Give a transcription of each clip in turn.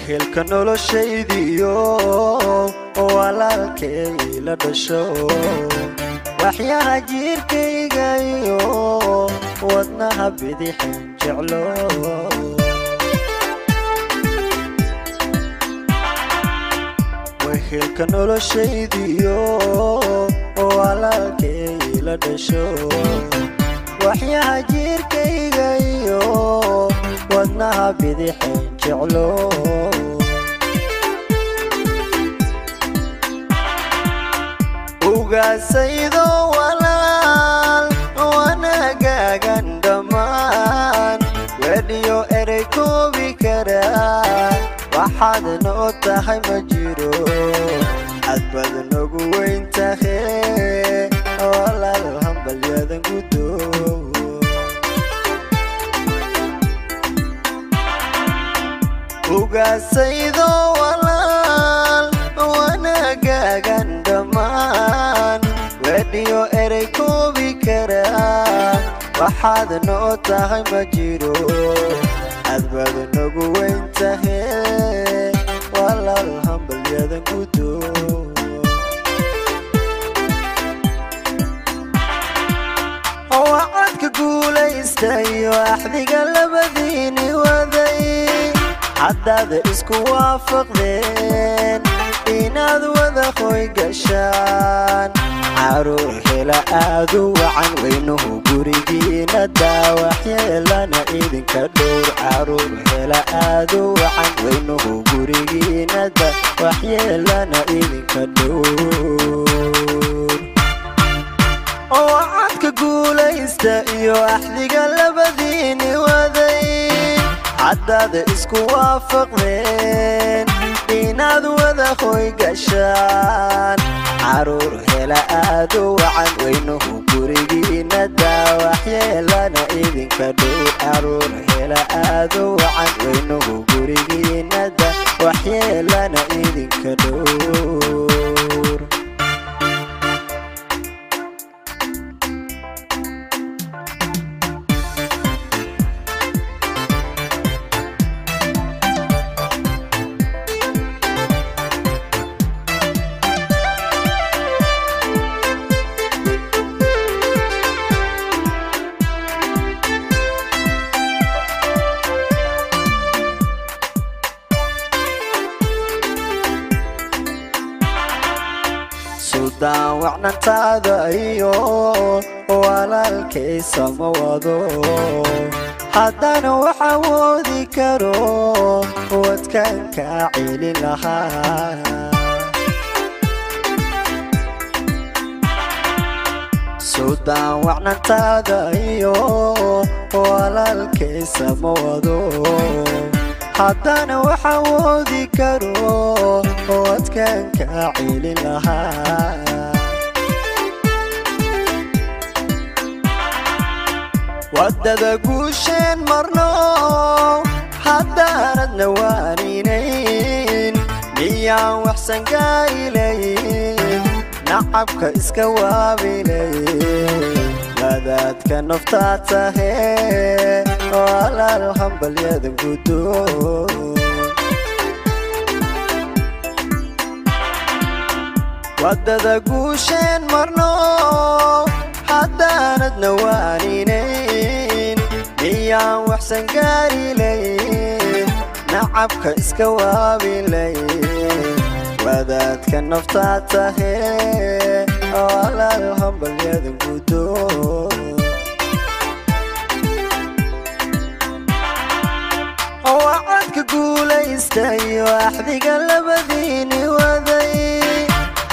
wehelka noloshaydiyo walaalkay la dhasho waxyaha jirkayga iyo wadnaha bidixin jeclo wehelka noloshaydiyo walaalkay la dhasho waxyaha jirkayga iyo wadnaha bidixin jeclo ugaasaydo walaal wanaagan dhamaan wadiyo erey koobi karaa waxaad noo tahay ma jiro adbad nagu weyn tahay walaal hambalyadan gudo ugaasaydo walaal wanaagan dhamaan wadiyo erey koobi karaa waxaad noo tahay ma jiro adbad nagu weyn tahay walaal hambalyadan gudo wacadka guulaystay waxdiga labadiini waday haddaad isku waafaqdeen inaad wada qoy gashaan caruur hela aad u wacan weynuhu gurigiina daawaxyeelana idinka dhowr caruur hela aad u wacan weynuhu gurigiina daawaxyeelana idinka dhowr wacadka guulaysta iyo axdiga labadiini waday haddaad isku waafaqdeen inaad wada qoy gashaan caruur hela aad u wacan weynuhu gurigiina daawaxyeelana idinka dhowr caruur hela aad u wacan weynuhu gurigiina daawaxyeelana idinka dhowr daawacnantaada iyo walaalkay sama wado haddana waxa woodi karo wadkan ka celin lahaa daawacnantaada iyo walaalkay sama wado haddana waxa woodi karo wadkan ka celin lahaa wadada guusheen marno haddaanadna waaninayn miyaan waxsan gaayilayn nacabka iska waabilayn wadaadka naftaa tahee walaal hambalyadan gudo wadada guusheen marno haddaanadna waaninayn miyaan waxsan gaarilayn nacabka iska waabilayn wadaadka naftaa tahee walaal hambalyadan gudo wacadka guulaystay axdiga labadiini waday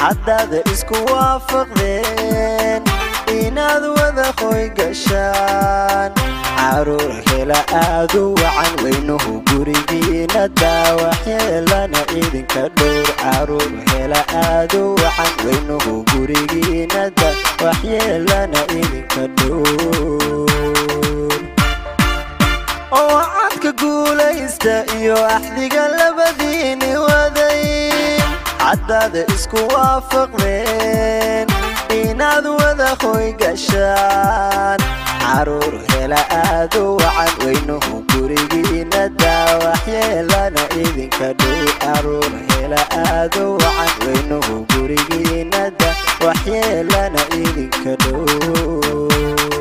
haddaad isku waafaqdeen inaad wada qoy gashaan caruur hela aad u wacan weynuhu gurigiina daawaxyeelana idinka dhowr caruur hela aad u wacan weynuhu gurigiina daawaxyeelana idinka dhowr wacadka guulaysta iyo axdiga labadiini waday haddaad isku waafaqdeen inaad wada qoy gashaan caruur hela aad u wacan weynuhu gurigiina daa waxyeelana idinka dhow caruur hela aad u wacan weynuhu gurigiina daa waxyeelana idinka dhow